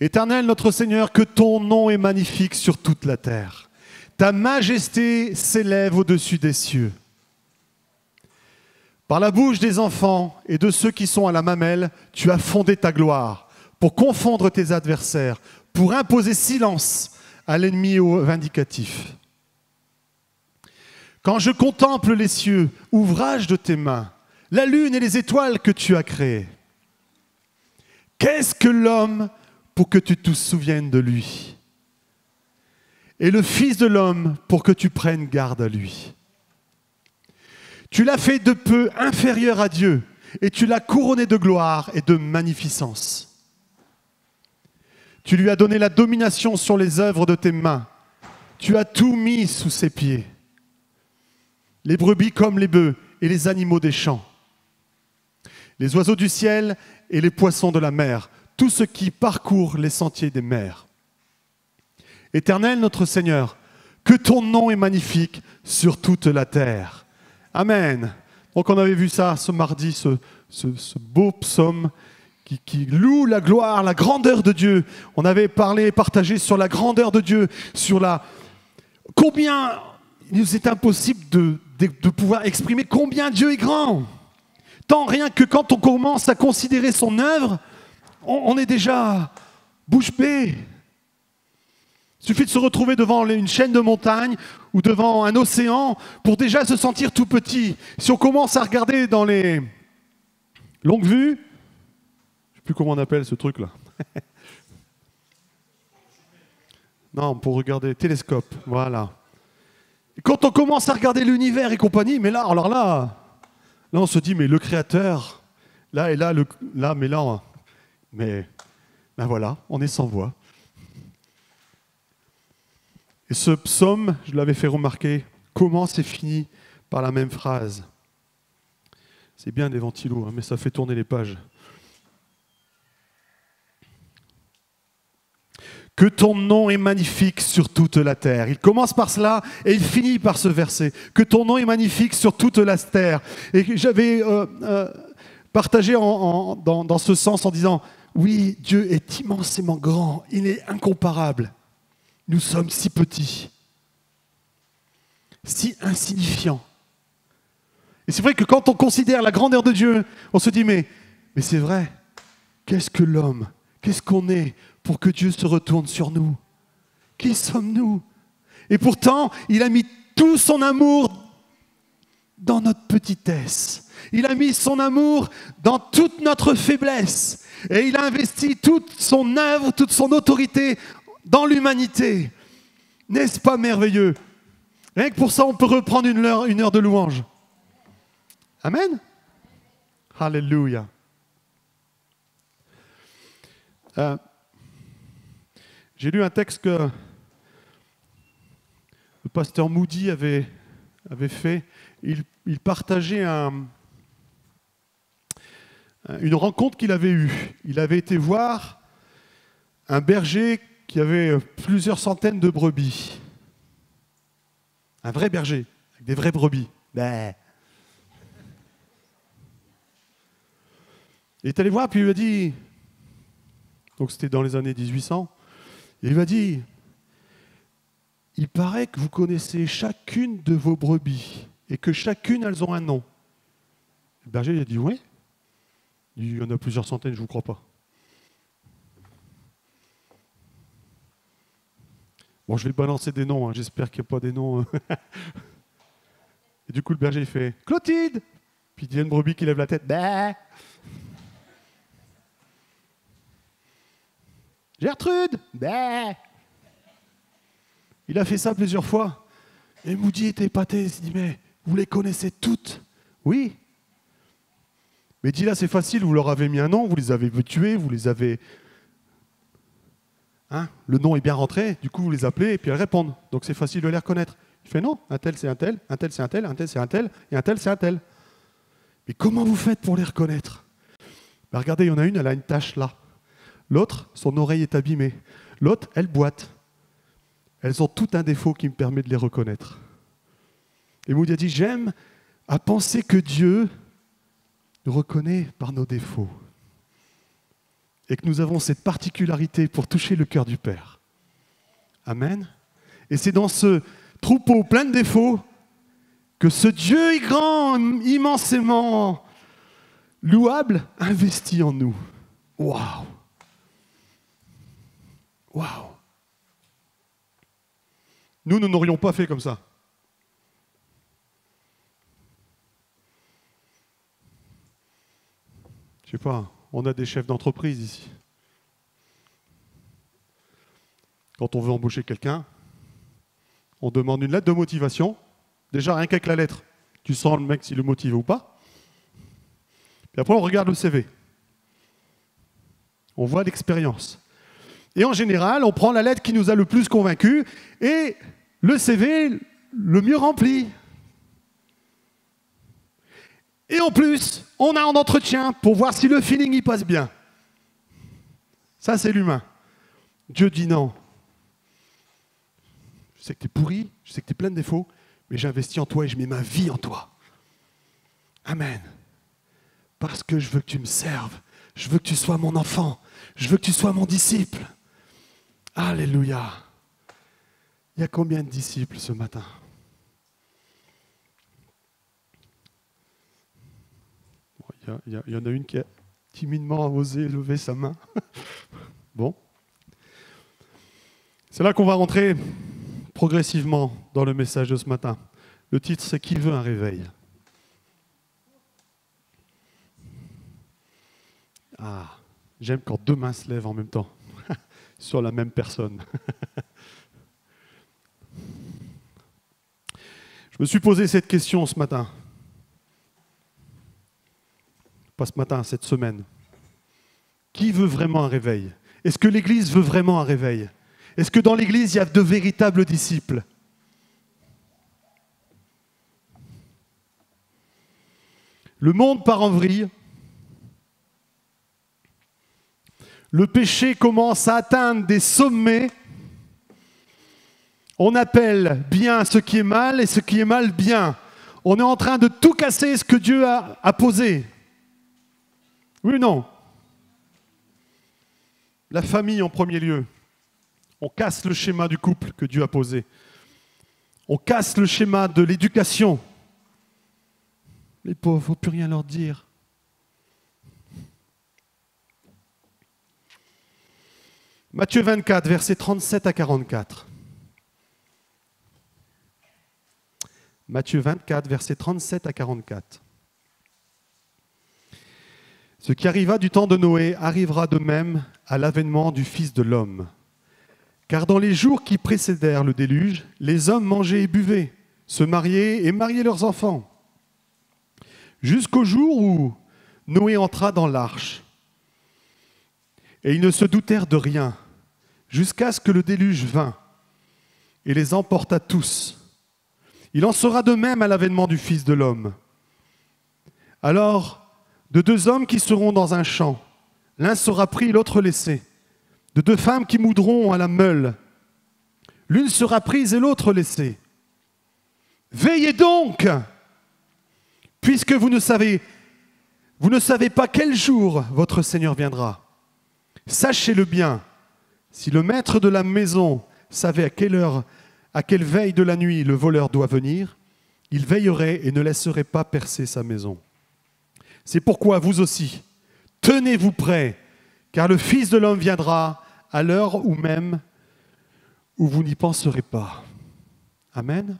Éternel notre Seigneur, que ton nom est magnifique sur toute la terre. Ta majesté s'élève au-dessus des cieux. Par la bouche des enfants et de ceux qui sont à la mamelle, tu as fondé ta gloire pour confondre tes adversaires, pour imposer silence à l'ennemi et au vindicatif. Quand je contemple les cieux, ouvrage de tes mains, la lune et les étoiles que tu as créées, qu'est-ce que l'homme pour que tu te souviennes de lui? Et le Fils de l'homme pour que tu prennes garde à lui. Tu l'as fait de peu inférieur à Dieu, et tu l'as couronné de gloire et de magnificence. Tu lui as donné la domination sur les œuvres de tes mains. Tu as tout mis sous ses pieds. Les brebis comme les bœufs et les animaux des champs, les oiseaux du ciel et les poissons de la mer, tout ce qui parcourt les sentiers des mers. Éternel notre Seigneur, que ton nom est magnifique sur toute la terre. Amen. Donc on avait vu ça ce mardi, ce beau psaume qui loue la gloire, la grandeur de Dieu. On avait partagé sur la grandeur de Dieu, sur combien il nous est impossible de pouvoir exprimer combien Dieu est grand. Tant rien que quand on commence à considérer son œuvre, on est déjà bouche bée. Il suffit de se retrouver devant une chaîne de montagnes ou devant un océan pour déjà se sentir tout petit. Si on commence à regarder dans les longues vues, je ne sais plus comment on appelle ce truc-là. Non, pour regarder, télescope, voilà. Et quand on commence à regarder l'univers et compagnie, mais là, on se dit, mais le Créateur, là et là, mais ben voilà, on est sans voix. Et ce psaume, je l'avais fait remarquer, commence et finit par la même phrase. C'est bien des ventilos, hein, mais ça fait tourner les pages. Que ton nom est magnifique sur toute la terre. Il commence par cela et il finit par ce verset. Que ton nom est magnifique sur toute la terre. Et j'avais partagé dans ce sens en disant, oui, Dieu est immensément grand, il est incomparable. Nous sommes si petits, si insignifiants. Et c'est vrai que quand on considère la grandeur de Dieu, on se dit, mais c'est vrai, qu'est-ce que l'homme, qu'est-ce qu'on est pour que Dieu se retourne sur nous? Qui sommes-nous? Et pourtant, il a mis tout son amour dans notre petitesse. Il a mis son amour dans toute notre faiblesse. Et il a investi toute son œuvre, toute son autorité dans l'humanité. N'est-ce pas merveilleux? Rien que pour ça, on peut reprendre une heure de louange. Amen. Alléluia. J'ai lu un texte que le pasteur Moody avait fait. Il partageait une rencontre qu'il avait eue. Il avait été voir un berger qui avait plusieurs centaines de brebis. Un vrai berger, avec des vraies brebis. Bah. Il est allé voir, puis il lui a dit, donc c'était dans les années 1800, il lui a dit, il paraît que vous connaissez chacune de vos brebis et que chacune, elles ont un nom. Le berger il a dit, oui. Il y en a plusieurs centaines, je ne vous crois pas. Bon, je vais balancer des noms, hein. J'espère qu'il n'y a pas des noms. Et du coup, le berger, il fait « Clotilde !» Puis il y a une brebis qui lève la tête. Bah. « Gertrude !» Bah. Il a fait ça plusieurs fois. Et Moody était épaté. Il s'est dit « Mais vous les connaissez toutes ?» « Oui. » Mais dit là, c'est facile, vous leur avez mis un nom, vous les avez tués, vous les avez... Hein, le nom est bien rentré, du coup vous les appelez et puis elles répondent. Donc c'est facile de les reconnaître. Il fait non, un tel c'est un tel, un tel c'est un tel, un tel c'est un tel, et un tel c'est un tel. Mais comment vous faites pour les reconnaître? Ben regardez, il y en a une, elle a une tache là. L'autre, son oreille est abîmée. L'autre, elle boite. Elles ont tout un défaut qui me permet de les reconnaître. Et Moody a dit, j'aime à penser que Dieu nous reconnaît par nos défauts. et que nous avons cette particularité pour toucher le cœur du Père. Amen. Et c'est dans ce troupeau plein de défauts que ce Dieu est grand, immensément louable, investit en nous. Waouh! Waouh! Nous n'aurions pas fait comme ça. Je sais pas, on a des chefs d'entreprise ici. Quand on veut embaucher quelqu'un, on demande une lettre de motivation. Déjà, rien qu'avec la lettre, tu sens le mec s'il est motivé ou pas. Puis après, on regarde le CV. On voit l'expérience. Et en général, on prend la lettre qui nous a le plus convaincus et le CV le mieux rempli. Et en plus, on a un entretien pour voir si le feeling y passe bien. Ça, c'est l'humain. Dieu dit non. Je sais que tu es pourri, je sais que tu es plein de défauts, mais j'investis en toi et je mets ma vie en toi. Amen. Parce que je veux que tu me serves. Je veux que tu sois mon enfant. Je veux que tu sois mon disciple. Alléluia. Il y a combien de disciples ce matin? Il y en a une qui a timidement osé lever sa main. Bon. C'est là qu'on va rentrer progressivement dans le message de ce matin. Le titre, c'est « Qui veut un réveil ?» Ah, j'aime quand deux mains se lèvent en même temps, sur la même personne. Je me suis posé cette question ce matin. Pas ce matin, cette semaine. Qui veut vraiment un réveil? Est-ce que l'Église veut vraiment un réveil? Est-ce que dans l'Église, il y a de véritables disciples? Le monde part en vrille. Le péché commence à atteindre des sommets. On appelle bien ce qui est mal et ce qui est mal bien. On est en train de tout casser ce que Dieu a posé. Oui ou non? La famille en premier lieu. On casse le schéma du couple que Dieu a posé. On casse le schéma de l'éducation. Les pauvres, il ne faut plus rien leur dire. Matthieu 24, versets 37 à 44. Matthieu 24, versets 37 à 44. Ce qui arriva du temps de Noé arrivera de même à l'avènement du Fils de l'homme. Car dans les jours qui précédèrent le déluge, les hommes mangeaient et buvaient, se mariaient et mariaient leurs enfants, jusqu'au jour où Noé entra dans l'arche. Et ils ne se doutèrent de rien, jusqu'à ce que le déluge vînt et les emporta tous. Il en sera de même à l'avènement du Fils de l'homme. Alors, de deux hommes qui seront dans un champ, l'un sera pris, l'autre laissé. De deux femmes qui moudront à la meule, l'une sera prise et l'autre laissée. Veillez donc, puisque vous ne savez pas quel jour votre Seigneur viendra. Sachez-le bien, si le maître de la maison savait à quelle heure, à quelle veille de la nuit le voleur doit venir, il veillerait et ne laisserait pas percer sa maison. C'est pourquoi vous aussi, tenez-vous prêts, car le Fils de l'homme viendra à l'heure où même où vous n'y penserez pas. Amen.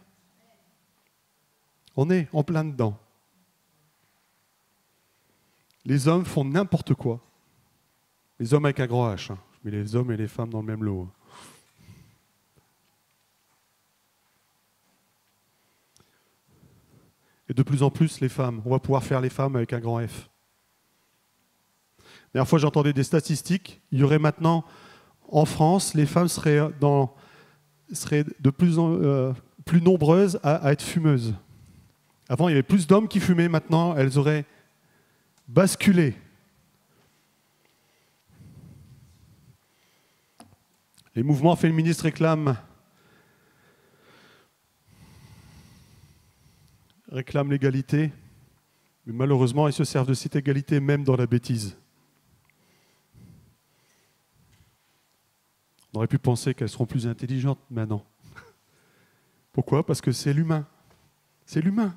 On est en plein dedans. Les hommes font n'importe quoi. Les hommes avec un grand H. Hein. Je mets les hommes et les femmes dans le même lot. Et de plus en plus, les femmes. On va pouvoir faire les femmes avec un grand F. La dernière fois, j'entendais des statistiques. Il y aurait maintenant, en France, les femmes seraient de plus nombreuses à être fumeuses. Avant, il y avait plus d'hommes qui fumaient. Maintenant, elles auraient basculé. Les mouvements féministes réclament l'égalité, mais malheureusement, ils se servent de cette égalité même dans la bêtise. On aurait pu penser qu'elles seront plus intelligentes, mais non. Pourquoi? Parce que c'est l'humain. C'est l'humain.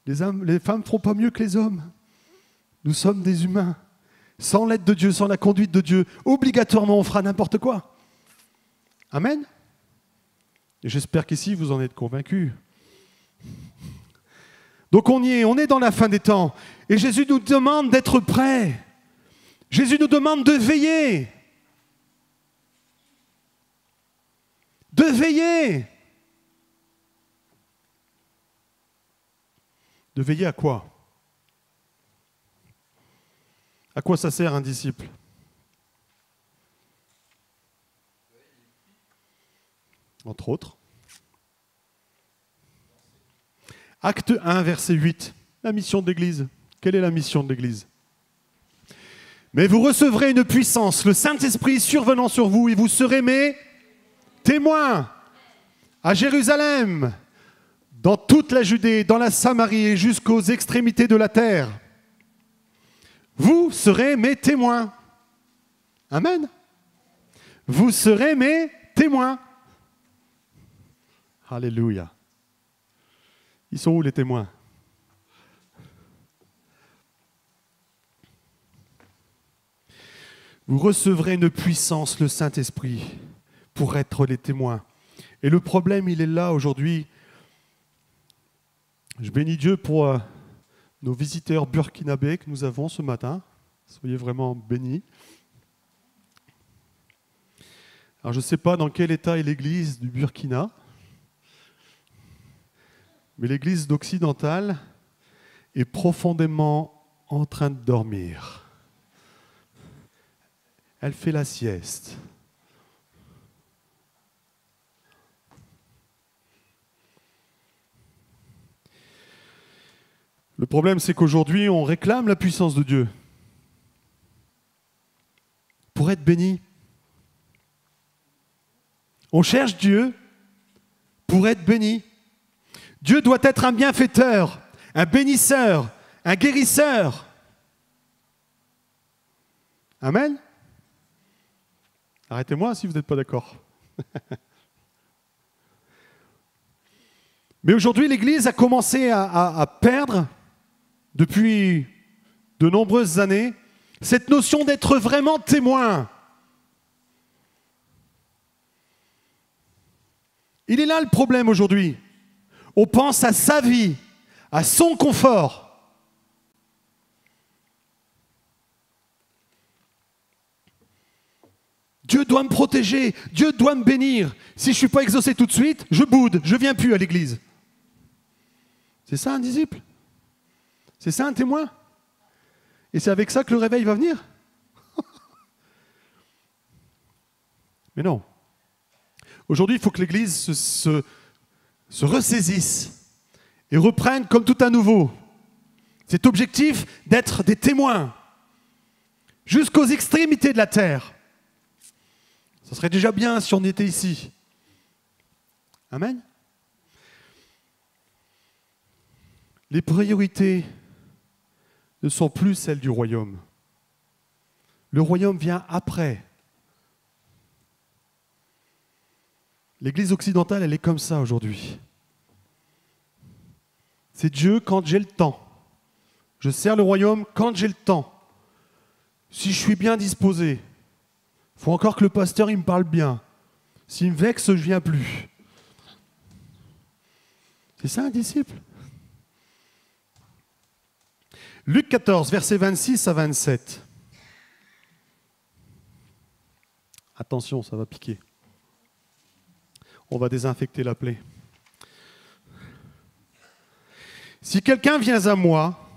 Les femmes ne feront pas mieux que les hommes. Nous sommes des humains. Sans l'aide de Dieu, sans la conduite de Dieu, obligatoirement, on fera n'importe quoi. Amen. Et j'espère qu'ici, vous en êtes convaincus. Donc on y est, on est dans la fin des temps. Et Jésus nous demande d'être prêts. Jésus nous demande de veiller. De veiller. De veiller à quoi? À quoi ça sert un disciple? Entre autres. Acte 1, verset 8. La mission de l'Église. Quelle est la mission de l'Église? Mais vous recevrez une puissance, le Saint-Esprit survenant sur vous, et vous serez mes témoins à Jérusalem, dans toute la Judée, dans la Samarie et jusqu'aux extrémités de la terre. Vous serez mes témoins. Amen. Vous serez mes témoins. Alléluia. Ils sont où les témoins? Vous recevrez une puissance, le Saint-Esprit, pour être les témoins. Et le problème, il est là aujourd'hui. Je bénis Dieu pour nos visiteurs burkinabés que nous avons ce matin. Soyez vraiment bénis. Alors, je ne sais pas dans quel état est l'église du Burkina, mais l'église d'Occidentale est profondément en train de dormir. Elle fait la sieste. Le problème, c'est qu'aujourd'hui, on réclame la puissance de Dieu pour être béni. On cherche Dieu pour être béni. Dieu doit être un bienfaiteur, un bénisseur, un guérisseur. Amen. Arrêtez-moi si vous n'êtes pas d'accord. Mais aujourd'hui, l'Église a commencé à perdre, depuis de nombreuses années, cette notion d'être vraiment témoin. Il est là le problème aujourd'hui. On pense à sa vie, à son confort. Dieu doit me protéger, Dieu doit me bénir. Si je ne suis pas exaucé tout de suite, je boude, je ne viens plus à l'église. C'est ça un disciple? C'est ça un témoin? Et c'est avec ça que le réveil va venir? Mais non. Aujourd'hui, il faut que l'église se ressaisisse et reprenne comme tout à nouveau cet objectif d'être des témoins jusqu'aux extrémités de la terre. Ça serait déjà bien si on était ici. Amen. Les priorités ne sont plus celles du royaume. Le royaume vient après. L'Église occidentale, elle est comme ça aujourd'hui. C'est Dieu quand j'ai le temps. Je sers le royaume quand j'ai le temps. Si je suis bien disposé. Il faut encore que le pasteur il me parle bien. S'il me vexe, je ne viens plus. C'est ça un disciple? Luc 14, versets 26 à 27. Attention, ça va piquer. On va désinfecter la plaie. Si quelqu'un vient à moi,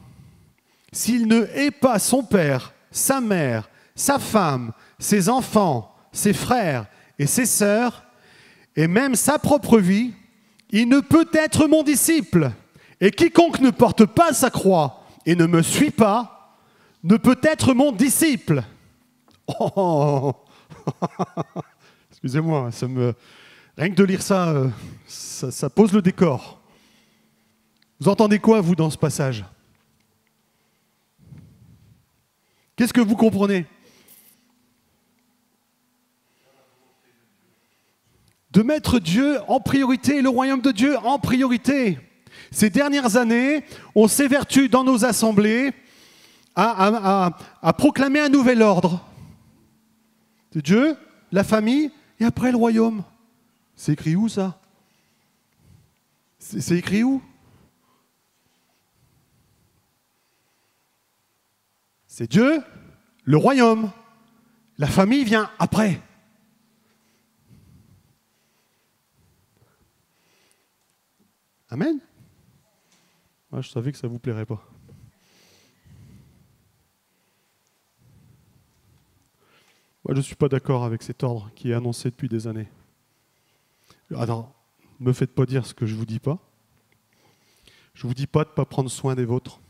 s'il ne hait pas son père, sa mère, sa femme, ses enfants, ses frères et ses sœurs, et même sa propre vie, il ne peut être mon disciple. Et quiconque ne porte pas sa croix et ne me suit pas, ne peut être mon disciple. Oh. Excusez-moi, rien que de lire ça, ça pose le décor. Vous entendez quoi, vous, dans ce passage? Qu'est-ce que vous comprenez? de mettre Dieu en priorité, le royaume de Dieu en priorité. Ces dernières années, on s'évertue dans nos assemblées à proclamer un nouvel ordre. De Dieu, la famille et après le royaume. C'est écrit où ça? C'est écrit où? C'est Dieu, le royaume. La famille vient après. Amen. Moi, je savais que ça ne vous plairait pas. Moi, je ne suis pas d'accord avec cet ordre qui est annoncé depuis des années. Alors, ne me faites pas dire ce que je ne vous dis pas. Je ne vous dis pas de ne pas prendre soin des vôtres.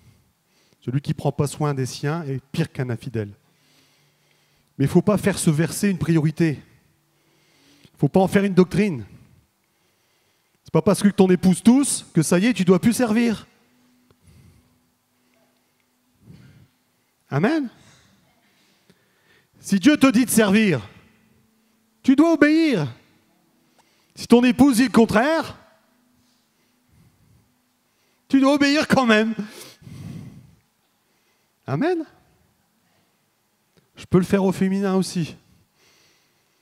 Celui qui ne prend pas soin des siens est pire qu'un infidèle. Mais il ne faut pas faire ce verset une priorité. Il ne faut pas en faire une doctrine. Ce n'est pas parce que ton épouse tousse que ça y est, tu ne dois plus servir. Amen. Si Dieu te dit de servir, tu dois obéir. Si ton épouse dit le contraire, tu dois obéir quand même. Amen. Je peux le faire au féminin aussi.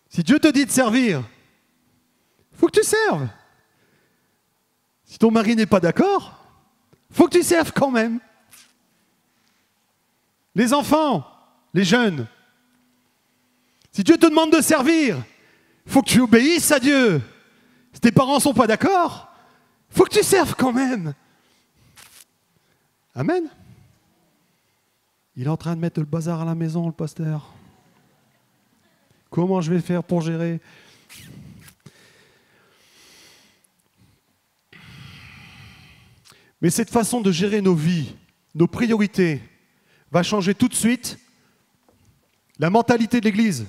Si Dieu te dit de servir, il faut que tu serves. Si ton mari n'est pas d'accord, il faut que tu serves quand même. Les enfants, les jeunes, si Dieu te demande de servir, il faut que tu obéisses à Dieu. Si tes parents ne sont pas d'accord, il faut que tu serves quand même. Amen. Il est en train de mettre le bazar à la maison, le pasteur. Comment je vais faire pour gérer? Mais cette façon de gérer nos vies, nos priorités, va changer tout de suite la mentalité de l'Église.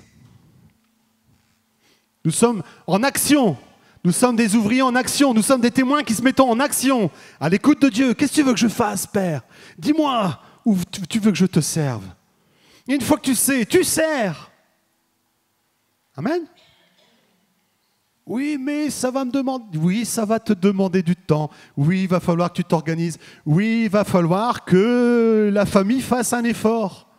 Nous sommes en action. Nous sommes des ouvriers en action. Nous sommes des témoins qui se mettent en action, à l'écoute de Dieu. Qu'est-ce que tu veux que je fasse, Père? Dis-moi où tu veux que je te serve. Et une fois que tu sais, tu sers. Amen. Oui, mais ça va me demander. Oui, ça va te demander du temps. Oui, il va falloir que tu t'organises. Oui, il va falloir que la famille fasse un effort.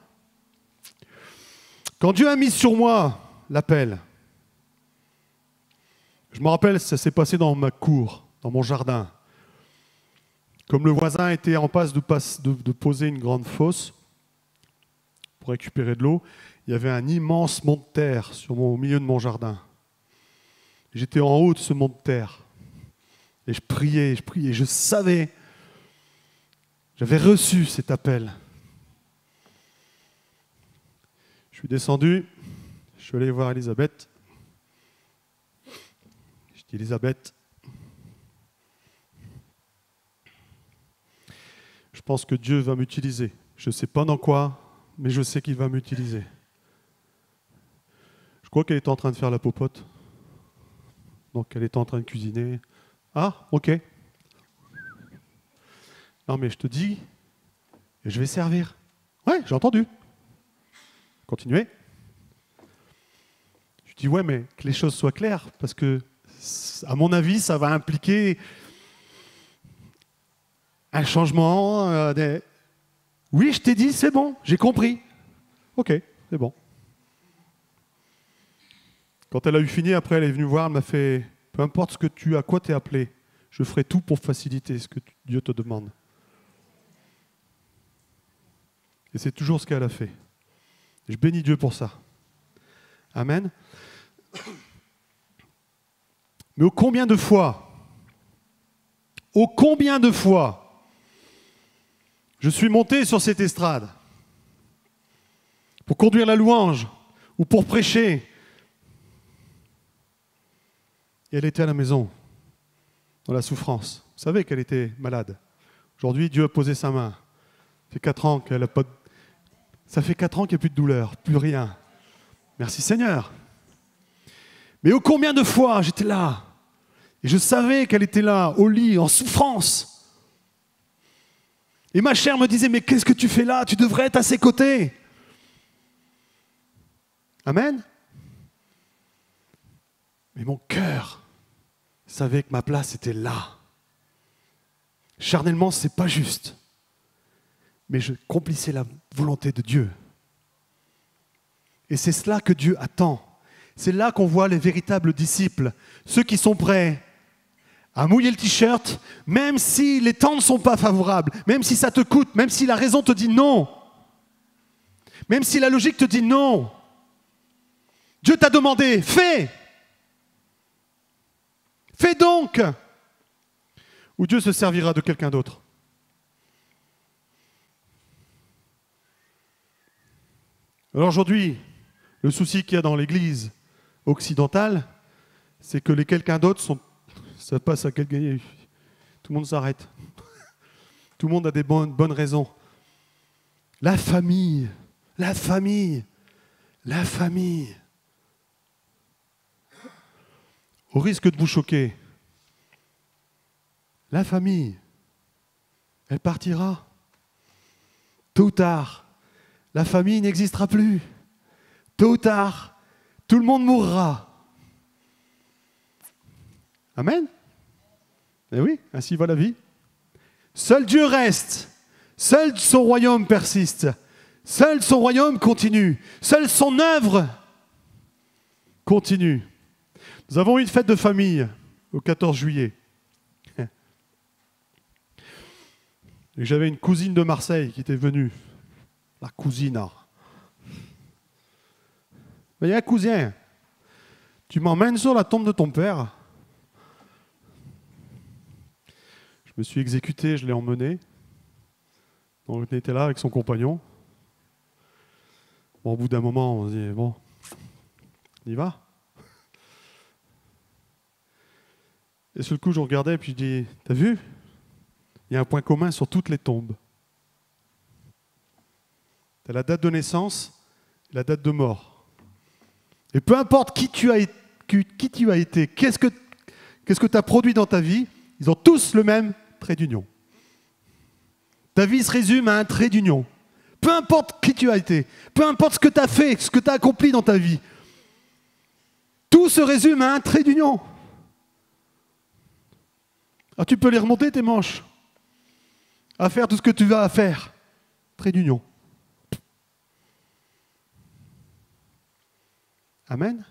Quand Dieu a mis sur moi l'appel, je me rappelle, ça s'est passé dans ma cour, dans mon jardin. Comme le voisin était en passe de poser une grande fosse pour récupérer de l'eau, il y avait un immense mont de terre au milieu de mon jardin. J'étais en haut de ce mont de terre. Et je priais, je savais. J'avais reçu cet appel. Je suis descendu, je suis allé voir Elisabeth. Je dis, Elisabeth, je pense que Dieu va m'utiliser. Je ne sais pas dans quoi, mais je sais qu'il va m'utiliser. Je crois qu'elle était en train de faire la popote. Donc elle était en train de cuisiner. Ah, ok. Non mais je te dis, je vais servir. Ouais, j'ai entendu. Continuez. Je dis, ouais, mais que les choses soient claires, parce que, à mon avis, ça va impliquer un changement. Oui, je t'ai dit, c'est bon, j'ai compris. Ok, c'est bon. Quand elle a eu fini, après, elle est venue voir, elle m'a fait, peu importe à quoi tu es appelé, je ferai tout pour faciliter ce que Dieu te demande. Et c'est toujours ce qu'elle a fait. Je bénis Dieu pour ça. Amen. Mais ô combien de fois, je suis monté sur cette estrade pour conduire la louange ou pour prêcher. Et elle était à la maison, dans la souffrance. Vous savez qu'elle était malade. Aujourd'hui, Dieu a posé sa main. Ça fait 4 ans qu'elle n'a pas de... Ça fait 4 ans qu'il n'y a plus de douleur, plus rien. Merci Seigneur. Mais ô combien de fois j'étais là, et je savais qu'elle était là, au lit, en souffrance. Et ma chair me disait, mais qu'est-ce que tu fais là? Tu devrais être à ses côtés. Amen. Mais mon cœur savais que ma place était là. Charnellement, ce n'est pas juste. Mais je accomplissais la volonté de Dieu. Et c'est cela que Dieu attend. C'est là qu'on voit les véritables disciples, ceux qui sont prêts à mouiller le t-shirt, même si les temps ne sont pas favorables, même si ça te coûte, même si la raison te dit non, même si la logique te dit non. Dieu t'a demandé, fais. Fais donc. Ou Dieu se servira de quelqu'un d'autre. Alors aujourd'hui, le souci qu'il y a dans l'Église occidentale, c'est que les quelqu'un d'autre ça passe à quelqu'un. Tout le monde s'arrête. Tout le monde a des bonnes raisons. La famille, la famille, la famille. Au risque de vous choquer, la famille, elle partira. Tôt ou tard, la famille n'existera plus. Tôt ou tard, tout le monde mourra. Amen. Eh oui, ainsi va la vie. Seul Dieu reste. Seul son royaume persiste. Seul son royaume continue. Seule son œuvre continue. Nous avons eu une fête de famille au 14 juillet. Et j'avais une cousine de Marseille qui était venue. La cousine. Mais il y a un cousin. Tu m'emmènes sur la tombe de ton père. Je me suis exécuté, je l'ai emmené. Donc, il était là avec son compagnon. Bon, au bout d'un moment, on se dit, bon, on y va. Et sur le coup, je regardais et puis je dis, t'as vu? Il y a un point commun sur toutes les tombes. T'as la date de naissance et la date de mort. Et peu importe qui tu as été, qu'est-ce que tu as produit dans ta vie, ils ont tous le même trait d'union. Ta vie se résume à un trait d'union. Peu importe qui tu as été, peu importe ce que tu as fait, ce que tu as accompli dans ta vie, tout se résume à un trait d'union. Ah, tu peux les remonter tes manches, à faire tout ce que tu vas à faire. Trait d'union. Amen.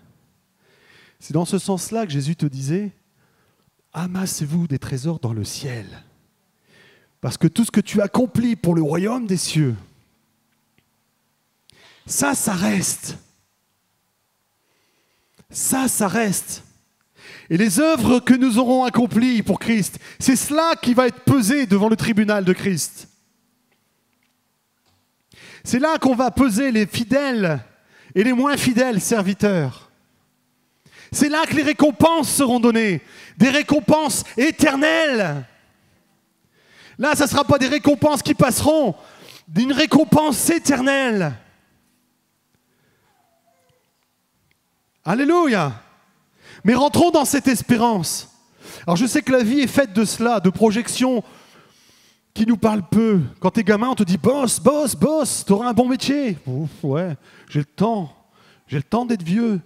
C'est dans ce sens-là que Jésus te disait, amassez-vous des trésors dans le ciel. Parce que tout ce que tu accomplis pour le royaume des cieux, ça reste. Ça reste. Et les œuvres que nous aurons accomplies pour Christ, c'est cela qui va être pesé devant le tribunal de Christ. C'est là qu'on va peser les fidèles et les moins fidèles serviteurs. C'est là que les récompenses seront données, des récompenses éternelles. Là, ça ne sera pas des récompenses qui passeront, d'une récompense éternelle. Alléluia. Mais rentrons dans cette espérance. Alors je sais que la vie est faite de cela, de projections qui nous parlent peu. Quand t'es gamin, on te dit « bosse, bosse, bosse, t'auras un bon métier. » Ouf, ouais, j'ai le temps d'être vieux.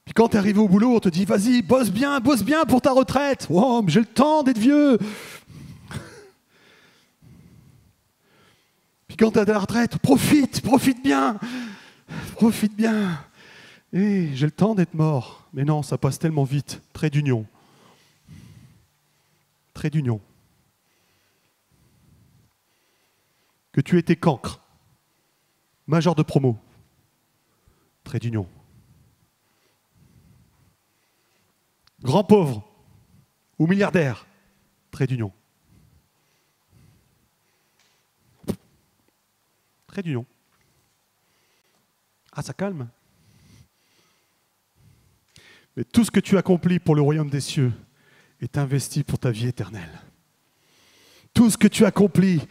Puis quand t'es arrivé au boulot, on te dit « vas-y, bosse bien pour ta retraite. » Oh, mais j'ai le temps d'être vieux. Puis quand t'es à la retraite, profite bien. Profite bien. Et j'ai le temps d'être mort. Mais non, ça passe tellement vite. Trait d'union. Trait d'union. Que tu étais cancre. Major de promo. Trait d'union. Grand pauvre. Ou milliardaire. Trait d'union. Trait d'union. Ah, ça calme. Mais tout ce que tu accomplis pour le royaume des cieux est investi pour ta vie éternelle. Tout ce que tu accomplis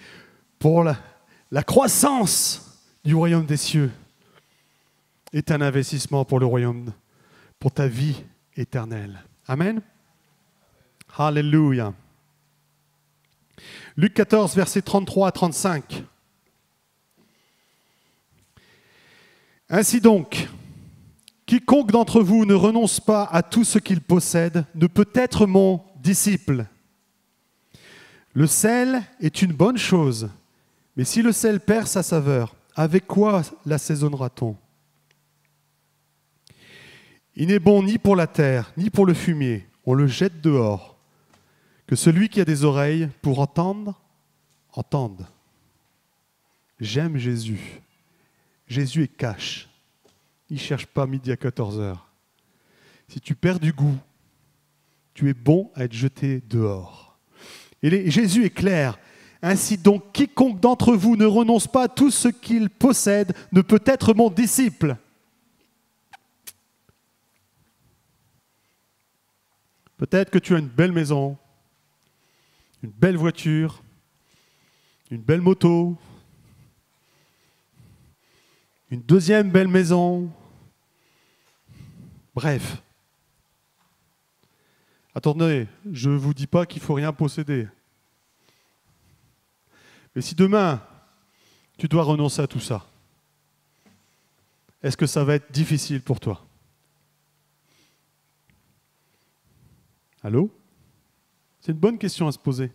pour la croissance du royaume des cieux est un investissement pour le royaume, pour ta vie éternelle. Amen. Alléluia. Luc 14, versets 33 à 35. Ainsi donc, quiconque d'entre vous ne renonce pas à tout ce qu'il possède ne peut être mon disciple. Le sel est une bonne chose, mais si le sel perd sa saveur, avec quoi l'assaisonnera-t-on? Il n'est bon ni pour la terre, ni pour le fumier. On le jette dehors. Que celui qui a des oreilles pour entendre, entende. J'aime Jésus. Jésus est cash. Il ne cherche pas midi à 14h. Si tu perds du goût, tu es bon à être jeté dehors. Et Jésus est clair. Ainsi donc, quiconque d'entre vous ne renonce pas à tout ce qu'il possède ne peut être mon disciple. Peut-être que tu as une belle maison, une belle voiture, une belle moto, une deuxième belle maison. Bref. Attendez, je ne vous dis pas qu'il ne faut rien posséder. Mais si demain, tu dois renoncer à tout ça, est-ce que ça va être difficile pour toi? Allô? C'est une bonne question à se poser.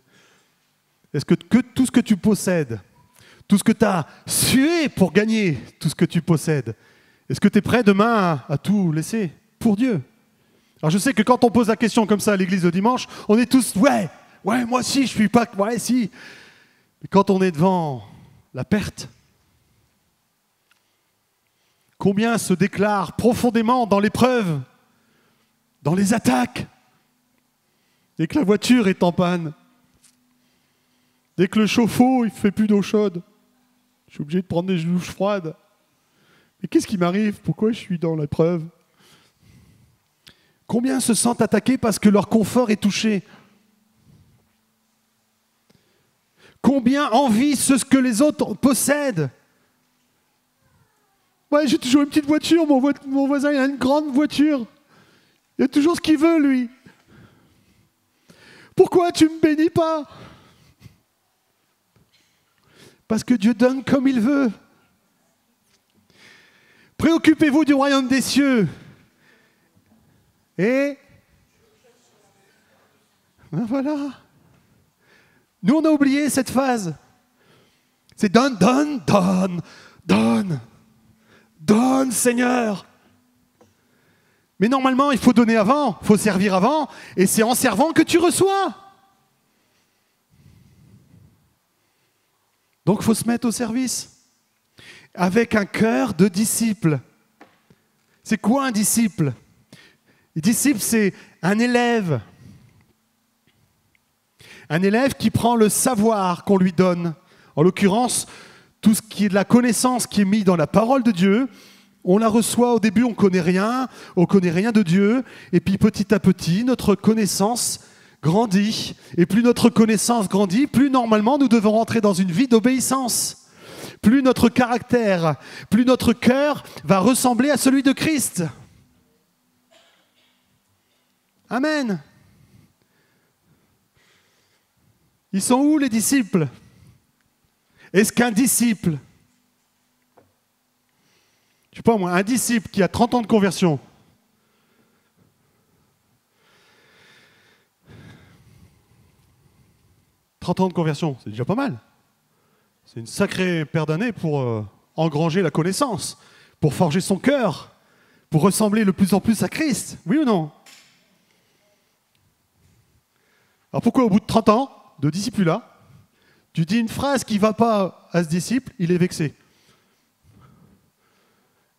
Est-ce que tout ce que tu possèdes, tout ce que tu as sué pour gagner, tout ce que tu possèdes, est-ce que tu es prêt demain à tout laisser pour Dieu? Alors je sais que quand on pose la question comme ça à l'église le dimanche, on est tous, ouais, moi aussi, je suis pas, ouais, si. Mais quand on est devant la perte, combien se déclarent profondément dans l'épreuve, dans les attaques? Dès que la voiture est en panne, dès que le chauffe-eau il fait plus d'eau chaude, je suis obligé de prendre des douches froides. Mais qu'est-ce qui m'arrive? Pourquoi je suis dans l'épreuve? Combien se sentent attaqués parce que leur confort est touché? Combien envient ce que les autres possèdent? Ouais, j'ai toujours une petite voiture, mon voisin il a une grande voiture. Il a toujours ce qu'il veut, lui. Pourquoi tu ne me bénis pas? Parce que Dieu donne comme il veut. Préoccupez-vous du royaume des cieux. Et ben voilà. Nous, on a oublié cette phase. C'est donne, donne, donne, donne. Donne, Seigneur. Mais normalement, il faut donner avant, il faut servir avant, et c'est en servant que tu reçois. Donc, il faut se mettre au service, avec un cœur de disciple. C'est quoi un disciple? Un disciple, c'est un élève. Un élève qui prend le savoir qu'on lui donne. En l'occurrence, tout ce qui est de la connaissance qui est mis dans la parole de Dieu, on la reçoit au début, on ne connaît rien de Dieu, et puis petit à petit, notre connaissance grandit, et plus notre connaissance grandit, plus normalement nous devons rentrer dans une vie d'obéissance. Plus notre caractère, plus notre cœur va ressembler à celui de Christ. Amen. Ils sont où les disciples? Est-ce qu'un disciple, je sais pas moi, un disciple qui a 30 ans de conversion, c'est déjà pas mal. C'est une sacrée paire d'années pour engranger la connaissance, pour forger son cœur, pour ressembler de plus en plus à Christ. Oui ou non? Alors pourquoi au bout de 30 ans de discipulat, tu dis une phrase qui ne va pas à ce disciple, il est vexé.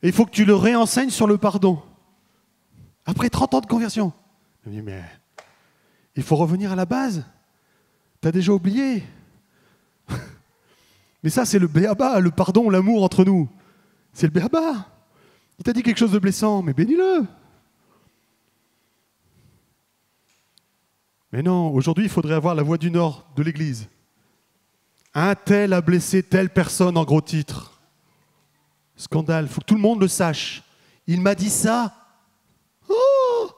Et il faut que tu le réenseignes sur le pardon. Après 30 ans de conversion. Je me dis, mais il faut revenir à la base. Tu as déjà oublié. Mais ça, c'est le béaba, le pardon, l'amour entre nous. C'est le béaba. Il t'a dit quelque chose de blessant, mais bénis-le. Mais non, aujourd'hui, il faudrait avoir la voix du Nord de l'Église. Un tel a blessé telle personne en gros titre. Scandale, il faut que tout le monde le sache. Il m'a dit ça. Oh!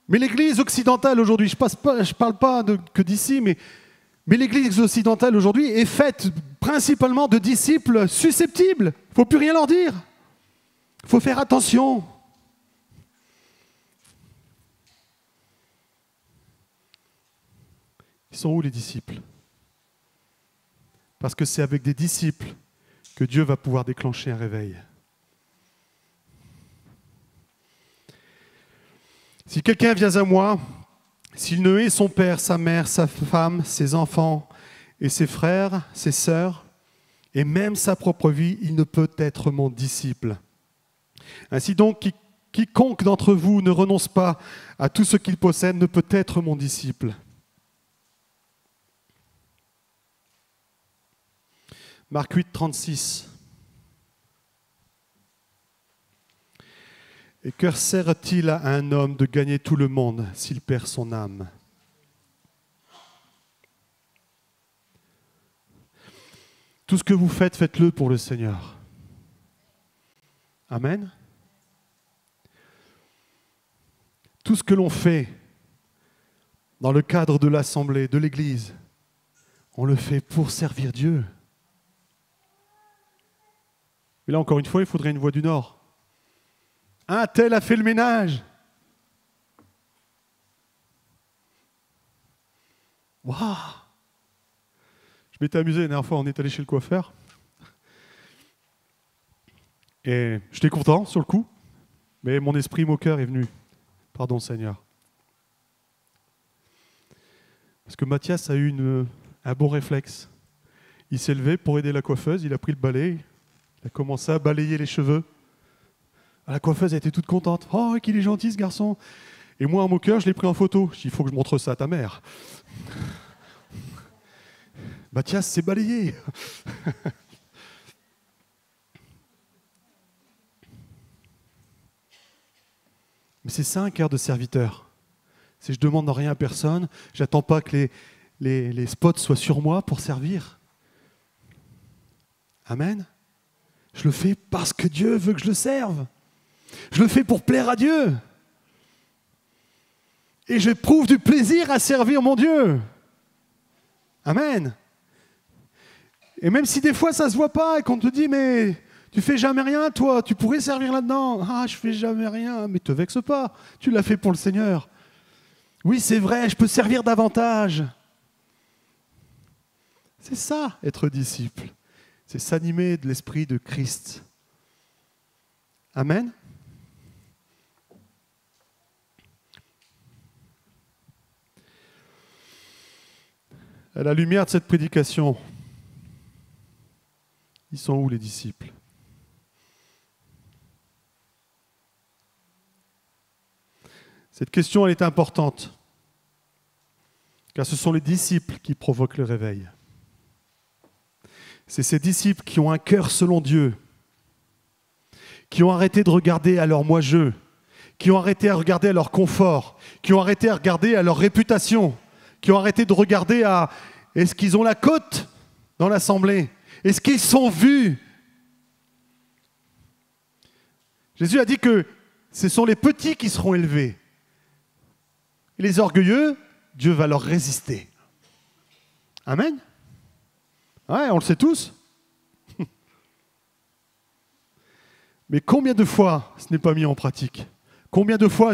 Mais l'Église occidentale aujourd'hui, je parle pas que d'ici, mais l'Église occidentale aujourd'hui est faite principalement de disciples susceptibles. Il ne faut plus rien leur dire. Il faut faire attention. Ils sont où les disciples? Parce que c'est avec des disciples que Dieu va pouvoir déclencher un réveil. Si quelqu'un vient à moi, s'il ne hait son père, sa mère, sa femme, ses enfants et ses frères, ses sœurs, et même sa propre vie, il ne peut être mon disciple. Ainsi donc, quiconque d'entre vous ne renonce pas à tout ce qu'il possède ne peut être mon disciple. Marc 8, 36. Et que sert-il à un homme de gagner tout le monde s'il perd son âme? Tout ce que vous faites, faites-le pour le Seigneur. Amen. Tout ce que l'on fait dans le cadre de l'assemblée, de l'Église, on le fait pour servir Dieu. Mais là, encore une fois, il faudrait une voix du Nord. Un tel a fait le ménage. Waouh! Je m'étais amusé la dernière fois, on est allé chez le coiffeur. Et j'étais content sur le coup, mais mon esprit moqueur est venu. Pardon Seigneur. Parce que Mathias a eu un bon réflexe. Il s'est levé pour aider la coiffeuse, il a pris le balai, il a commencé à balayer les cheveux. La coiffeuse a été toute contente. Oh, qu'il est gentil ce garçon. Et moi, en moqueur, je l'ai pris en photo. Je dis, il faut que je montre ça à ta mère. Mathias s'est balayé. Mais c'est ça un cœur de serviteur. C'est je demande rien à personne. J'attends pas que les spots soient sur moi pour servir. Amen. Je le fais parce que Dieu veut que je le serve. Je le fais pour plaire à Dieu. Et j'éprouve du plaisir à servir mon Dieu. Amen. Et même si des fois ça ne se voit pas et qu'on te dit, mais tu fais jamais rien, toi, tu pourrais servir là-dedans. Ah, je fais jamais rien, mais te vexe pas. Tu l'as fait pour le Seigneur. Oui, c'est vrai, je peux servir davantage. C'est ça, être disciple. C'est s'animer de l'esprit de Christ. Amen. À la lumière de cette prédication, ils sont où les disciples? Cette question, elle est importante, car ce sont les disciples qui provoquent le réveil. C'est ces disciples qui ont un cœur selon Dieu, qui ont arrêté de regarder à leur moi-je, qui ont arrêté à regarder à leur confort, qui ont arrêté à regarder à leur réputation, qui ont arrêté de regarder à est-ce qu'ils ont la cote dans l'assemblée, est-ce qu'ils sont vus. Jésus a dit que ce sont les petits qui seront élevés. Et les orgueilleux, Dieu va leur résister. Amen. Ouais, on le sait tous. Mais combien de fois ce n'est pas mis en pratique? Combien de fois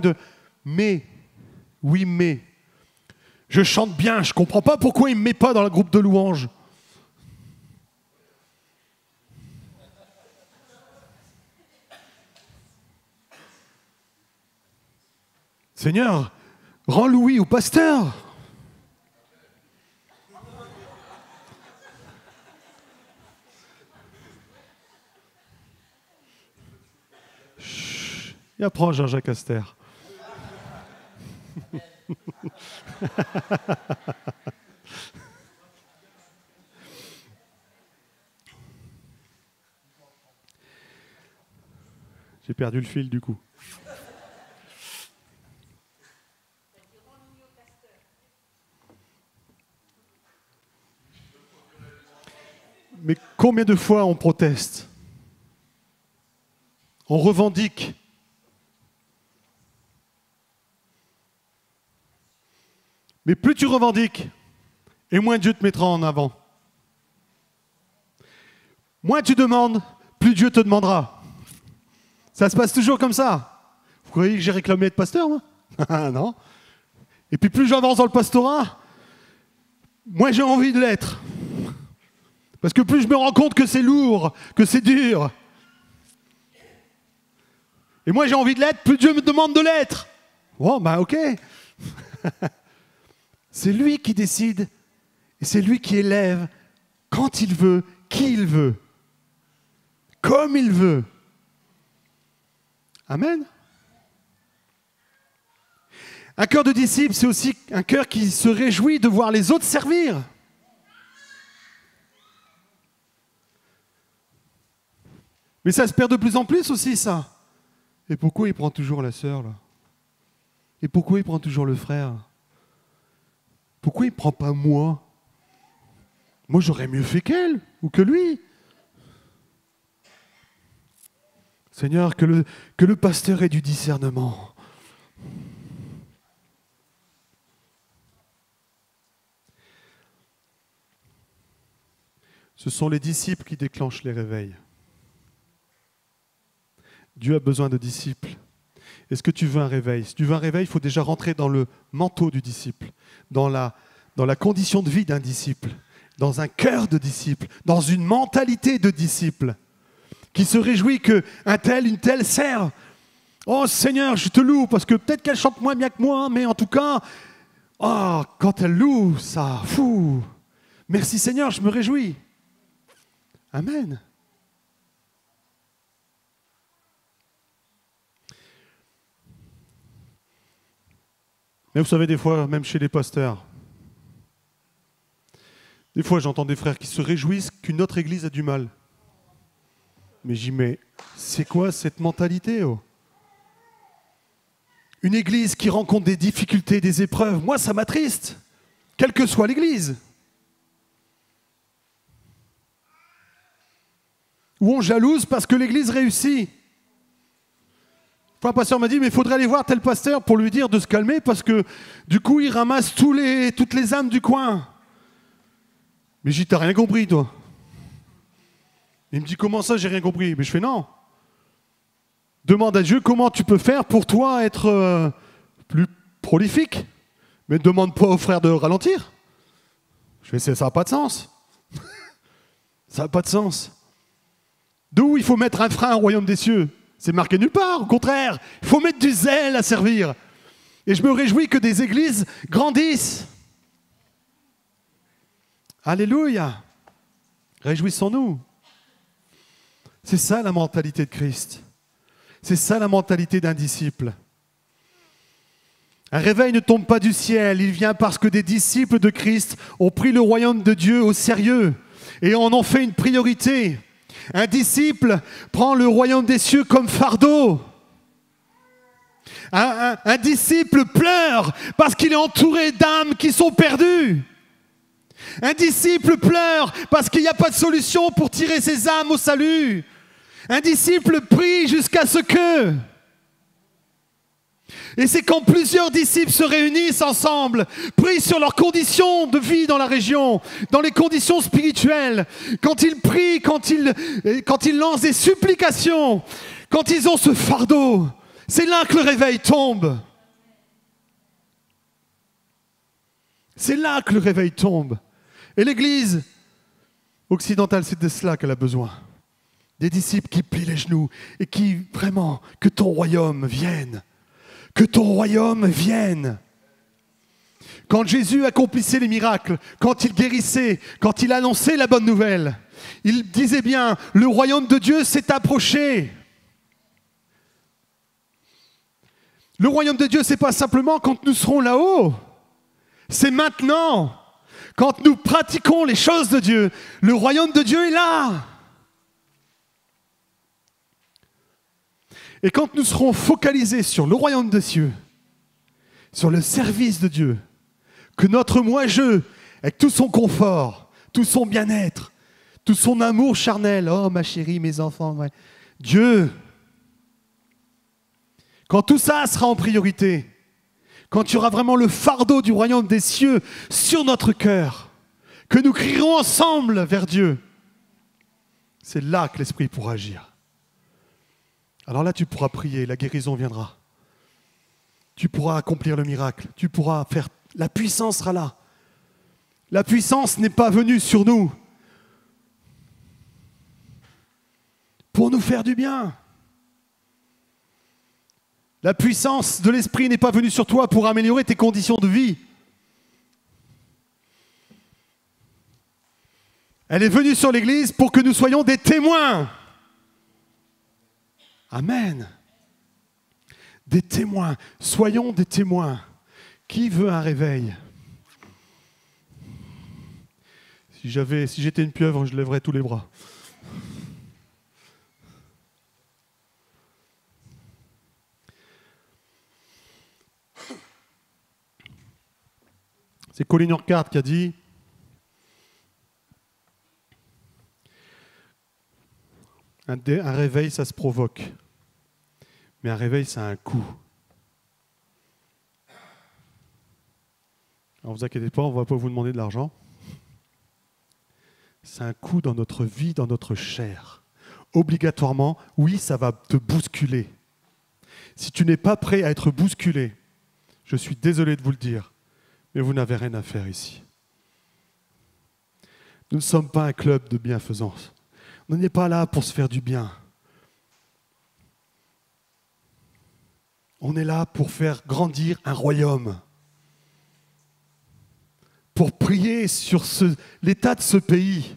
mais, oui mais, je chante bien, je ne comprends pas pourquoi il ne me met pas dans le groupe de louanges. Seigneur, rends Louis au pasteur. Chut, et apprends Jean-Jacques Aster. J'ai perdu le fil du coup. Mais combien de fois on proteste? On revendique. Mais plus tu revendiques, et moins Dieu te mettra en avant. Moins tu demandes, plus Dieu te demandera. Ça se passe toujours comme ça. Vous croyez que j'ai réclamé être pasteur, moi? Non. Et puis plus j'avance dans le pastorat, moins j'ai envie de l'être. Parce que plus je me rends compte que c'est lourd, que c'est dur. Et moi j'ai envie de l'être, plus Dieu me demande de l'être. Bon, ben ok. C'est lui qui décide. Et c'est lui qui élève quand il veut, qui il veut. Comme il veut. Amen. Un cœur de disciple, c'est aussi un cœur qui se réjouit de voir les autres servir. Mais ça se perd de plus en plus aussi, ça. Et pourquoi il prend toujours la sœur, là? Et pourquoi il prend toujours le frère? Pourquoi il ne prend pas moi? Moi, j'aurais mieux fait qu'elle ou que lui. Seigneur, que le pasteur ait du discernement. Ce sont les disciples qui déclenchent les réveils. Dieu a besoin de disciples. Est-ce que tu veux un réveil? Si tu veux un réveil, il faut déjà rentrer dans le manteau du disciple, dans la condition de vie d'un disciple, dans un cœur de disciple, dans une mentalité de disciple, qui se réjouit qu'un tel, une telle sert. Oh Seigneur, je te loue, parce que peut-être qu'elle chante moins bien que moi, mais en tout cas, quand elle loue, ça, fou. Merci Seigneur, je me réjouis. Amen. Mais vous savez, des fois, même chez les pasteurs, des fois j'entends des frères qui se réjouissent qu'une autre église a du mal. Mais j'y mets, c'est quoi cette mentalité, oh? Une église qui rencontre des difficultés, des épreuves, moi ça m'attriste, quelle que soit l'église. Ou on jalouse parce que l'église réussit. Un pasteur m'a dit, mais il faudrait aller voir tel pasteur pour lui dire de se calmer parce que du coup, il ramasse toutes les âmes du coin. Mais j'ai dit, t'as rien compris, toi. Il me dit, comment ça, j'ai rien compris? Mais je fais, non. Demande à Dieu comment tu peux faire pour toi être plus prolifique. Mais ne demande pas aux frères de ralentir. Je fais, ça n'a pas de sens. Ça n'a pas de sens. D'où il faut mettre un frein au royaume des cieux? C'est marqué nulle part, au contraire. Il faut mettre du zèle à servir. Et je me réjouis que des églises grandissent. Alléluia. Réjouissons-nous. C'est ça la mentalité de Christ. C'est ça la mentalité d'un disciple. Un réveil ne tombe pas du ciel. Il vient parce que des disciples de Christ ont pris le royaume de Dieu au sérieux et en ont fait une priorité. Un disciple prend le royaume des cieux comme fardeau. Un disciple pleure parce qu'il est entouré d'âmes qui sont perdues. Un disciple pleure parce qu'il n'y a pas de solution pour tirer ses âmes au salut. Un disciple prie jusqu'à ce que... Et c'est quand plusieurs disciples se réunissent ensemble, prient sur leurs conditions de vie dans la région, dans les conditions spirituelles, quand ils prient, quand ils lancent des supplications, quand ils ont ce fardeau, c'est là que le réveil tombe. C'est là que le réveil tombe. Et l'Église occidentale, c'est de cela qu'elle a besoin. Des disciples qui plient les genoux et qui, vraiment, que ton royaume vienne. Que ton royaume vienne. Quand Jésus accomplissait les miracles, quand il guérissait, quand il annonçait la bonne nouvelle, il disait bien, le royaume de Dieu s'est approché. Le royaume de Dieu, ce n'est pas simplement quand nous serons là-haut. C'est maintenant. Quand nous pratiquons les choses de Dieu, le royaume de Dieu est là. Et quand nous serons focalisés sur le royaume des cieux, sur le service de Dieu, que notre moi-je, avec tout son confort, tout son bien-être, tout son amour charnel, oh ma chérie, mes enfants, ouais. Dieu, quand tout ça sera en priorité, quand il y aura vraiment le fardeau du royaume des cieux sur notre cœur, que nous crierons ensemble vers Dieu, C'est là que l'Esprit pourra agir. Alors là, tu pourras prier, la guérison viendra. Tu pourras accomplir le miracle. Tu pourras faire... La puissance sera là. La puissance n'est pas venue sur nous pour nous faire du bien. La puissance de l'Esprit n'est pas venue sur toi pour améliorer tes conditions de vie. Elle est venue sur l'Église pour que nous soyons des témoins. Amen. Des témoins. Soyons des témoins. Qui veut un réveil? Si j'étais une pieuvre, je lèverais tous les bras. C'est Colin Urquhart qui a dit un réveil, ça se provoque. Mais un réveil, ça a un coût. Alors, vous inquiétez pas, on ne va pas vous demander de l'argent. C'est un coût dans notre vie, dans notre chair. Obligatoirement, oui, ça va te bousculer. Si tu n'es pas prêt à être bousculé, je suis désolé de vous le dire, mais vous n'avez rien à faire ici. Nous ne sommes pas un club de bienfaisance. On n'est pas là pour se faire du bien. On est là pour faire grandir un royaume. Pour prier sur l'état de ce pays.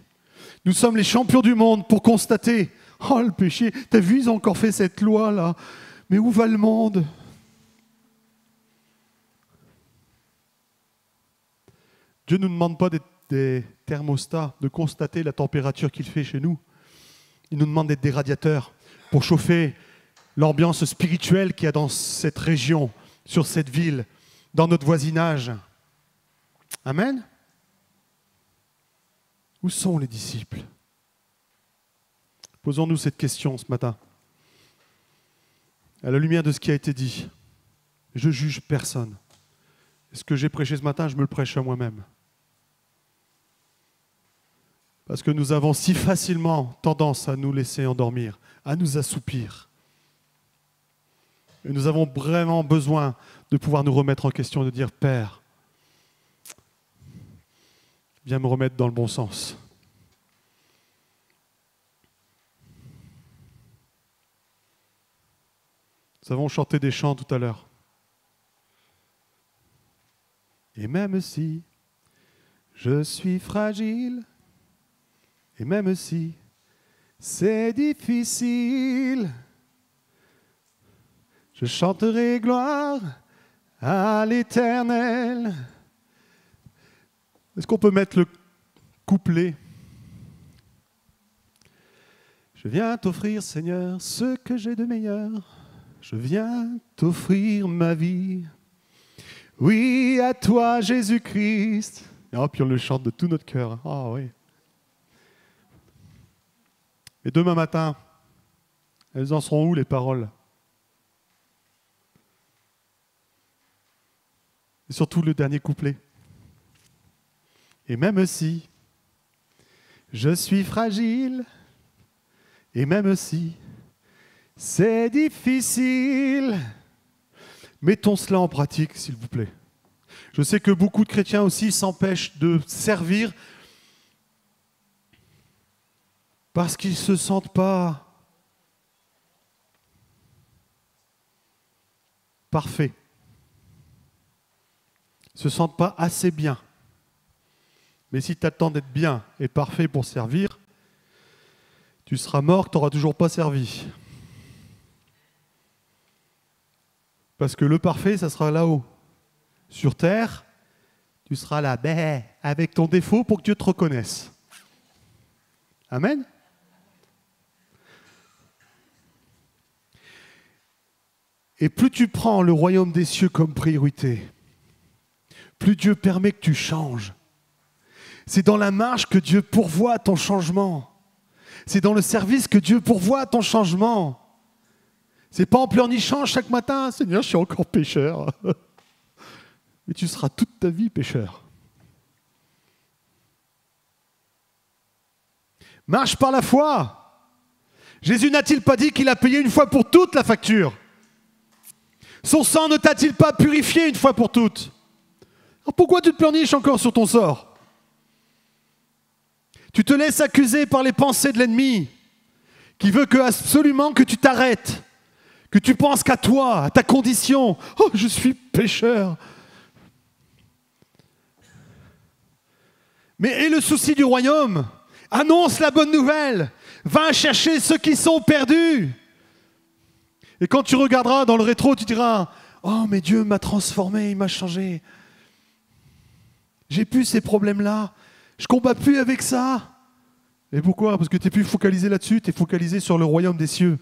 Nous sommes les champions du monde pour constater, oh le péché, t'as vu, ils ont encore fait cette loi-là, mais où va le monde? Dieu ne nous demande pas d'être des thermostats, de constater la température qu'il fait chez nous. Il nous demande d'être des radiateurs pour chauffer l'ambiance spirituelle qu'il y a dans cette région, sur cette ville, dans notre voisinage. Amen. Où sont les disciples? Posons-nous cette question ce matin. À la lumière de ce qui a été dit, je juge personne. Ce que j'ai prêché ce matin, je me le prêche à moi-même. Parce que nous avons si facilement tendance à nous laisser endormir, à nous assoupir. Et nous avons vraiment besoin de pouvoir nous remettre en question et de dire, Père, viens me remettre dans le bon sens. Nous avons chanté des chants tout à l'heure. Et même si je suis fragile, et même si c'est difficile, je chanterai gloire à l'Éternel. Est-ce qu'on peut mettre le couplet? Je viens t'offrir, Seigneur, ce que j'ai de meilleur. Je viens t'offrir ma vie. Oui, à toi, Jésus-Christ. Et puis on le chante de tout notre cœur. Ah oui. Et demain matin, elles en seront où les paroles? Et surtout le dernier couplet. Et même si je suis fragile, et même si c'est difficile, mettons cela en pratique, s'il vous plaît. Je sais que beaucoup de chrétiens aussi s'empêchent de servir parce qu'ils ne se sentent pas parfaits. Ils ne se sentent pas assez bien. Mais si tu attends d'être bien et parfait pour servir, tu seras mort, tu n'auras toujours pas servi. Parce que le parfait, ça sera là-haut. Sur terre, tu seras là, avec ton défaut pour que Dieu te reconnaisse. Amen. Et plus tu prends le royaume des cieux comme priorité, plus Dieu permet que tu changes. C'est dans la marche que Dieu pourvoit ton changement. C'est dans le service que Dieu pourvoit ton changement. C'est pas en pleurnichant chaque matin, Seigneur, je suis encore pécheur. Mais tu seras toute ta vie pécheur. Marche par la foi. Jésus n'a-t-il pas dit qu'il a payé une fois pour toutes la facture? Son sang ne t'a-t-il pas purifié une fois pour toutes? Alors pourquoi tu te pleurniches encore sur ton sort? Tu te laisses accuser par les pensées de l'ennemi qui veut absolument que tu t'arrêtes, que tu penses qu'à toi, à ta condition. Oh, je suis pécheur. Mais et le souci du royaume? Annonce la bonne nouvelle. Va chercher ceux qui sont perdus. Et quand tu regarderas dans le rétro, tu diras, oh, mais Dieu m'a transformé, il m'a changé. J'ai plus ces problèmes-là. Je ne combats plus avec ça. Et pourquoi? Parce que tu n'es plus focalisé là-dessus, tu es focalisé sur le royaume des cieux.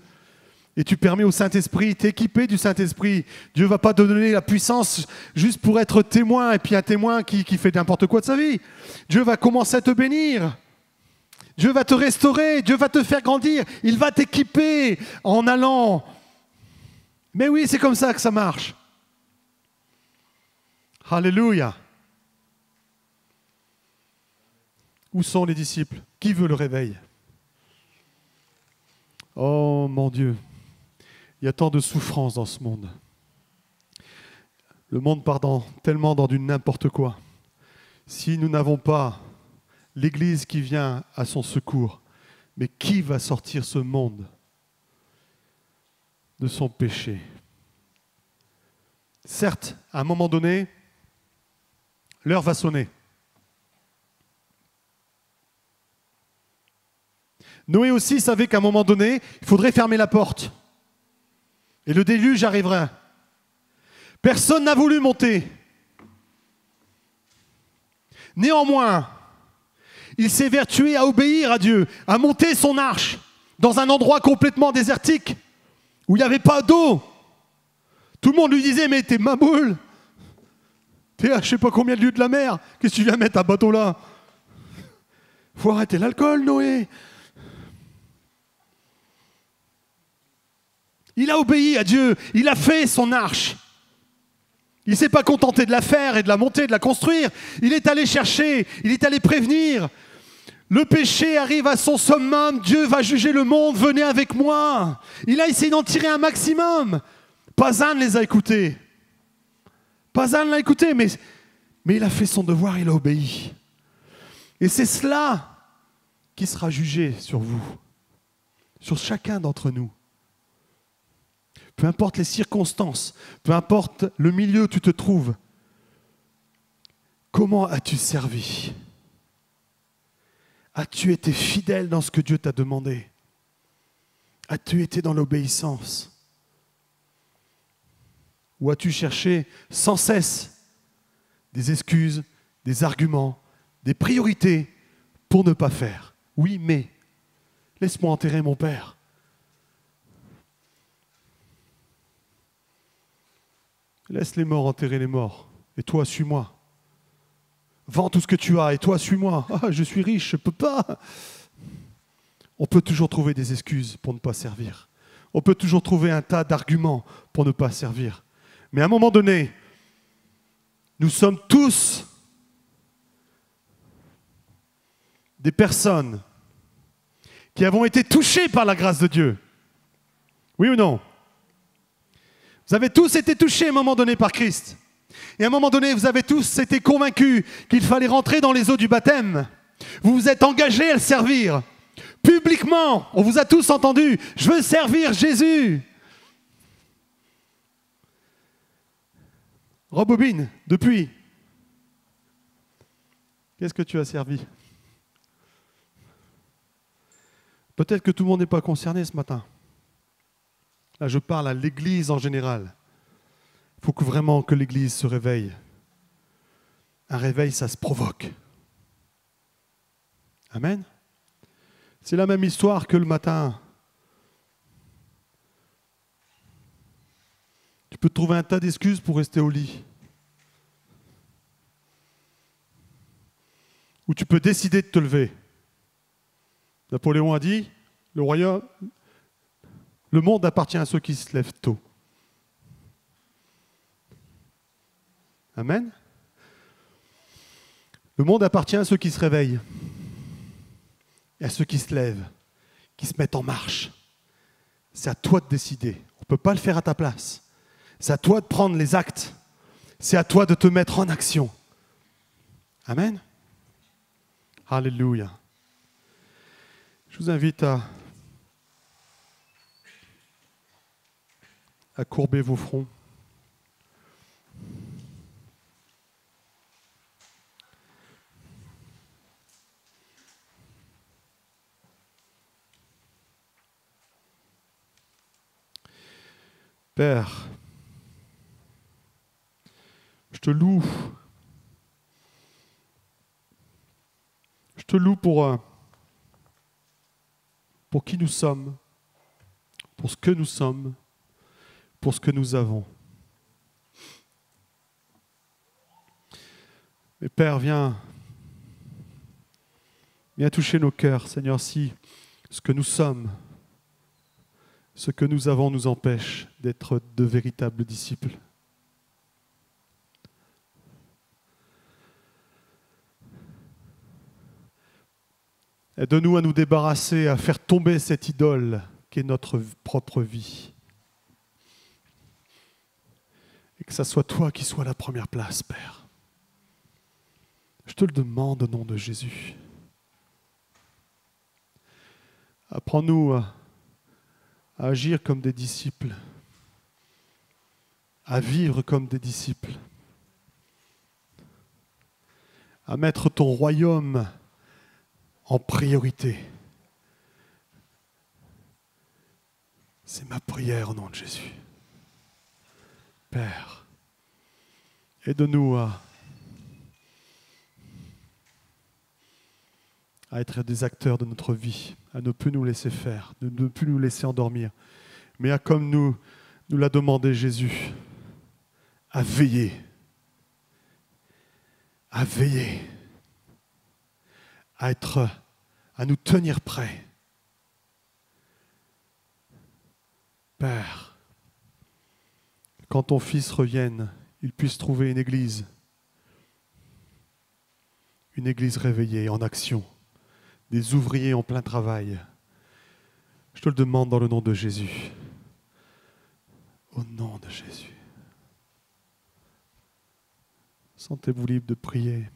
Et tu permets au Saint-Esprit, tu es équipé du Saint-Esprit. Dieu ne va pas te donner la puissance juste pour être témoin, et puis un témoin qui fait n'importe quoi de sa vie. Dieu va commencer à te bénir. Dieu va te restaurer, Dieu va te faire grandir. Il va t'équiper en allant. Mais oui, c'est comme ça que ça marche. Alléluia. Où sont les disciples? Qui veut le réveil? Oh mon Dieu, il y a tant de souffrance dans ce monde. Le monde part tellement dans du n'importe quoi. Si nous n'avons pas l'Église qui vient à son secours, mais qui va sortir ce monde de son péché? Certes, à un moment donné, l'heure va sonner. Noé aussi savait qu'à un moment donné, il faudrait fermer la porte. Et le déluge arrivera. Personne n'a voulu monter. Néanmoins, il s'est vertué à obéir à Dieu, à monter son arche dans un endroit complètement désertique, où il n'y avait pas d'eau. Tout le monde lui disait, mais t'es maboule. T'es à je ne sais pas combien de lieues de la mer. Qu'est-ce que tu viens mettre un bateau là? Faut arrêter l'alcool, Noé. Il a obéi à Dieu, il a fait son arche. Il ne s'est pas contenté de la faire et de la monter, de la construire. Il est allé chercher, il est allé prévenir. Le péché arrive à son summum, Dieu va juger le monde, venez avec moi. Il a essayé d'en tirer un maximum. Pas un ne les a écoutés. Pas un ne l'a écouté, mais il a fait son devoir, il a obéi. Et c'est cela qui sera jugé sur vous, sur chacun d'entre nous. Peu importe les circonstances, peu importe le milieu où tu te trouves, comment as-tu servi? As-tu été fidèle dans ce que Dieu t'a demandé? As-tu été dans l'obéissance? Ou as-tu cherché sans cesse des excuses, des arguments, des priorités pour ne pas faire? Oui, mais laisse-moi enterrer mon père. Laisse les morts enterrer les morts. Et toi, suis-moi. Vends tout ce que tu as et toi, suis-moi. Ah, je suis riche, je ne peux pas. On peut toujours trouver des excuses pour ne pas servir. On peut toujours trouver un tas d'arguments pour ne pas servir. Mais à un moment donné, nous sommes tous des personnes qui avons été touchées par la grâce de Dieu. Oui ou non? Vous avez tous été touchés à un moment donné par Christ. Et à un moment donné, vous avez tous été convaincus qu'il fallait rentrer dans les eaux du baptême. Vous vous êtes engagés à le servir. Publiquement, on vous a tous entendus. Je veux servir Jésus. Rebobine, depuis. Qu'est-ce que tu as servi? Peut-être que tout le monde n'est pas concerné ce matin. Là, je parle à l'Église en général. Il faut vraiment que l'Église se réveille. Un réveil, ça se provoque. Amen. C'est la même histoire que le matin. Tu peux trouver un tas d'excuses pour rester au lit. Ou tu peux décider de te lever. Napoléon a dit, le monde appartient à ceux qui se lèvent tôt. Amen. Le monde appartient à ceux qui se réveillent. et à ceux qui se lèvent, qui se mettent en marche. C'est à toi de décider. On ne peut pas le faire à ta place. C'est à toi de prendre les actes. C'est à toi de te mettre en action. Amen. Alléluia. Je vous invite à courber vos fronts. Père, je te loue. Je te loue pour qui nous sommes, pour ce que nous sommes, pour ce que nous avons. Mais Père, viens toucher nos cœurs, Seigneur, si ce que nous sommes, ce que nous avons nous empêche d'être de véritables disciples. Aide-nous à nous débarrasser, à faire tomber cette idole qui est notre propre vie. Et que ça soit toi qui sois à la première place, Père. Je te le demande au nom de Jésus. Apprends-nous à agir comme des disciples, à vivre comme des disciples, à mettre ton royaume en priorité. C'est ma prière au nom de Jésus. Père, aide-nous à être des acteurs de notre vie, à ne plus nous laisser faire, de ne plus nous laisser endormir, mais à, comme nous l'a demandé Jésus, à veiller, à nous tenir prêts. Père, quand ton Fils revienne, il puisse trouver une église réveillée, en action, des ouvriers en plein travail. Je te le demande dans le nom de Jésus. Au nom de Jésus. Sentez-vous libre de prier.